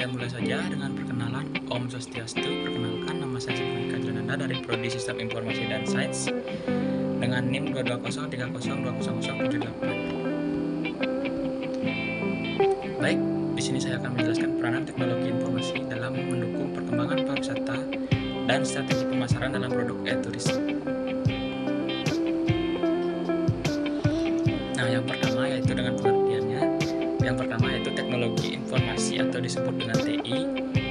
saya mulai saja dengan perkenalan. Om Swastiastu. Perkenalkan, nama saya Sifunika Jananda dari Prodi Sistem Informasi dan Sains dengan NIM 220302078. Baik, di sini saya akan menjelaskan peranan teknologi informasi dalam mendukung perkembangan pariwisata dan strategi pemasaran dalam produk e-tourism. Nah, yang pertama yaitu dengan pengertiannya. Yang pertama yaitu teknologi informasi atau disebut dengan TI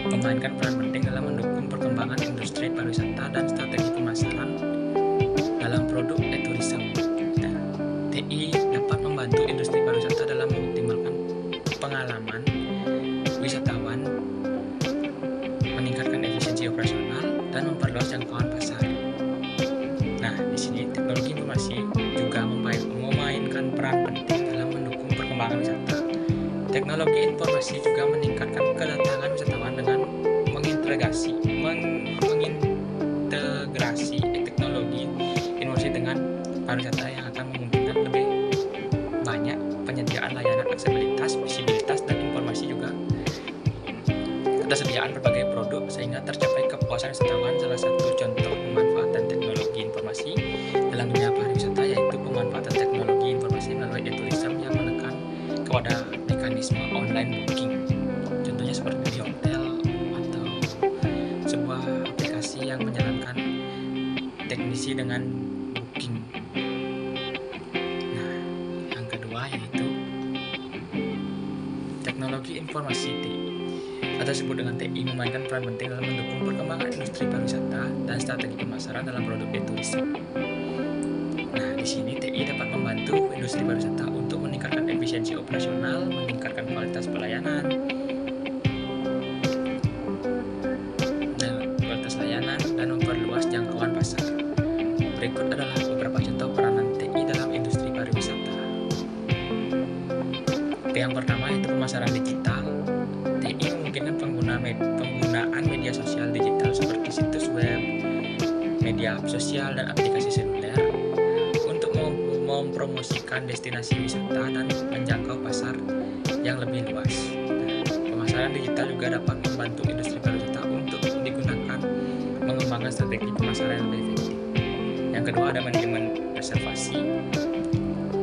memainkan peran penting dalam mendukung perkembangan industri pariwisata dan strategi pemasaran dalam produk e-tourism. Nah, TI dapat membantu industri pariwisata dalam mengoptimalkan pengalaman wisatawan, meningkatkan efisiensi operasional, dan memperluas jangkauan pasar. Nah, di sini teknologi informasi juga memainkan peran penting dalam mendukung perkembangan wisata. Teknologi informasi juga meningkatkan kedatangan wisatawan dengan mengintegrasi teknologi informasi dengan pariwisata yang akan memungkinkan lebih banyak penyediaan layanan aksesibilitas, visibilitas, dan informasi juga ketersediaan berbagai produk sehingga tercapai kepuasan wisatawan. Salah satu contoh pemanfaatan teknologi informasi dalam dunia pariwisata yaitu pemanfaatan teknologi informasi melalui e-tourism yang menekan kepada mekanisme online booking. Contohnya seperti di hotel atau sebuah aplikasi yang menjalankan teknisi dengan booking. Nah, yang kedua yaitu teknologi informasi TI atau disebut dengan TI memainkan peran penting dalam mendukung perkembangan industri pariwisata dan strategi pemasaran dalam produk e-tourism. Nah, di sini TI dapat membantu industri pariwisata untuk meningkatkan efisiensi operasional, meningkatkan kualitas pelayanan, dan memperluas jangkauan pasar. Berikut adalah beberapa contoh peranan TI dalam industri pariwisata. Yang pertama yaitu pemasaran digital. TI memungkinkan penggunaan media sosial digital seperti situs web, media sosial, dan aplikasi seluler untuk mempromosikan destinasi wisata dan menjangkau pasar yang lebih luas. Nah, pemasaran digital juga dapat membantu industri pariwisata untuk digunakan mengembangkan strategi pemasaran yang lebih efektif. Yang kedua ada manajemen reservasi.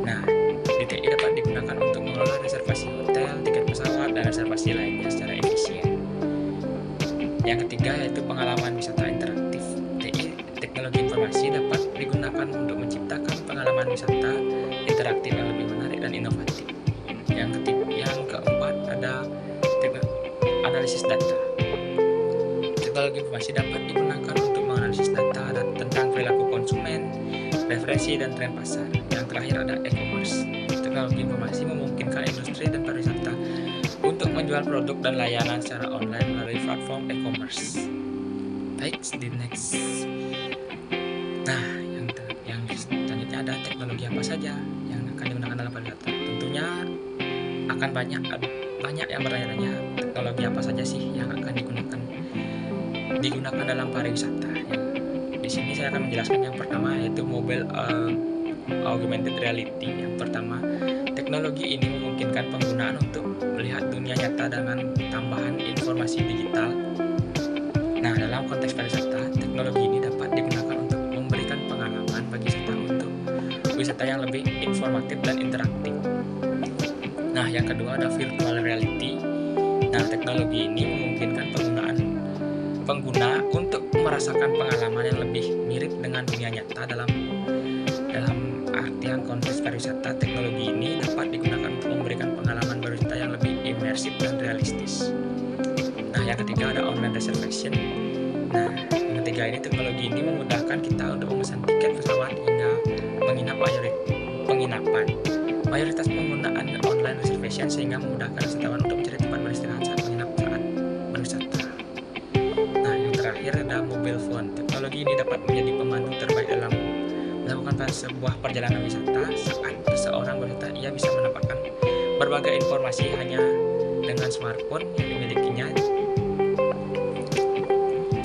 Nah, di TI dapat digunakan untuk mengelola reservasi hotel, tiket pesawat, dan reservasi lainnya secara efisien. Yang ketiga yaitu pengalaman wisata interaktif. TI, teknologi informasi, dapat digunakan untuk menciptakan pengalaman wisata interaktif yang lebih menarik dan inovatif. Yang keempat ada analisis data. Teknologi informasi dapat digunakan untuk menganalisis data tentang perilaku konsumen, preferensi, dan tren pasar. Yang terakhir ada e-commerce. Teknologi informasi memungkinkan industri dan pariwisata untuk menjual produk dan layanan secara online melalui platform e-commerce. Baik, di next. Nah, yang selanjutnya ada teknologi apa saja yang akan digunakan dalam pariwisata. Tentunya akan banyak yang bertanya-tanya teknologi apa saja sih yang akan digunakan dalam pariwisata. Di sini saya akan menjelaskan yang pertama yaitu mobile augmented reality. Yang pertama, teknologi ini memungkinkan penggunaan untuk melihat dunia nyata dengan tambahan informasi digital. Nah, dalam konteks pariwisata, teknologi ini dapat digunakan untuk memberikan pengalaman bagi wisata yang lebih informatif dan interaktif. Nah, yang kedua ada virtual reality. Nah, teknologi ini memungkinkan pengguna untuk merasakan pengalaman yang lebih mirip dengan dunia nyata. Dalam artian konteks pariwisata, teknologi ini dapat digunakan untuk memberikan pengalaman berwisata yang lebih imersif dan realistis. Nah, yang ketiga ada online reservation. Nah, yang ketiga ini teknologi ini memudahkan kita untuk memesan tiket pesawat hingga menginap penginapan. Mayoritas penggunaan online reservation sehingga memudahkan wisatawan untuk mencari tempat beristirahat saat menginap saat berwisata. Nah, yang terakhir ada mobile phone. Teknologi ini dapat menjadi pemandu terbaik dalam melakukan sebuah perjalanan wisata. Saat seseorang berwisata, ia bisa mendapatkan berbagai informasi hanya dengan smartphone yang dimilikinya.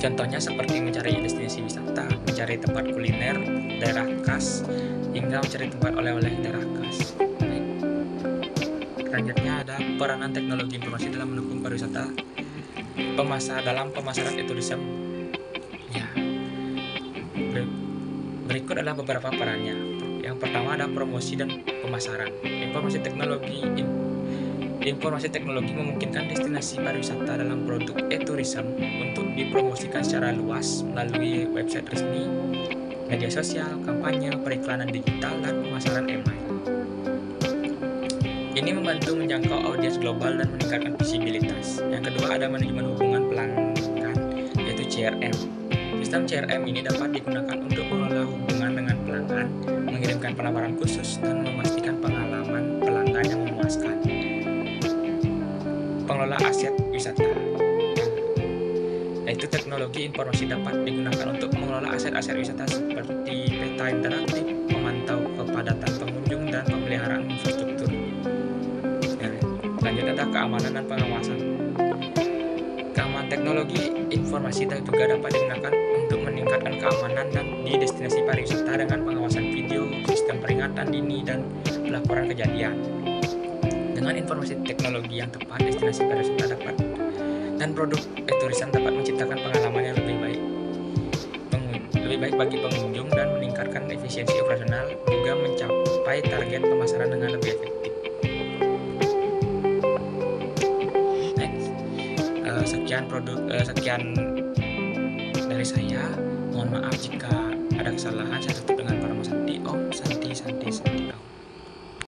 Contohnya seperti mencari destinasi wisata, mencari tempat kuliner, daerah khas, hingga mencari tempat oleh-oleh daerah khas. Selanjutnya ada peranan teknologi informasi dalam mendukung pariwisata dalam pemasaran e-tourism. Ya, berikut adalah beberapa perannya. Yang pertama ada promosi dan pemasaran. Informasi teknologi memungkinkan destinasi pariwisata dalam produk e-tourism untuk dipromosikan secara luas melalui website resmi, media sosial, kampanye, periklanan digital, dan pemasaran email. Ini membantu menjangkau audiens global dan meningkatkan visibilitas. Yang kedua ada manajemen hubungan pelanggan, yaitu CRM. Sistem CRM ini dapat digunakan untuk mengelola hubungan dengan pelanggan, mengirimkan penawaran khusus, dan memastikan pengalaman pelanggan yang memuaskan. Pengelola aset wisata, yaitu teknologi informasi dapat digunakan untuk mengelola aset-aset wisata seperti peta interaktif, memantau kepadatan pengunjung, dan pemeliharaan infrastruktur. Selanjutnya ada keamanan dan pengawasan. Keamanan teknologi informasi juga dapat digunakan untuk meningkatkan keamanan dan di destinasi pariwisata dengan pengawasan video, sistem peringatan dini, dan pelaporan kejadian. Dengan informasi teknologi yang tepat, destinasi pariwisata dan produk e-tourism dapat menciptakan pengalaman yang lebih baik bagi pengunjung dan meningkatkan efisiensi operasional, juga mencapai target pemasaran dengan lebih efektif. Sekian dari saya. Mohon maaf jika ada kesalahan. Saya tutup dengan para Santi Om. Santi Om.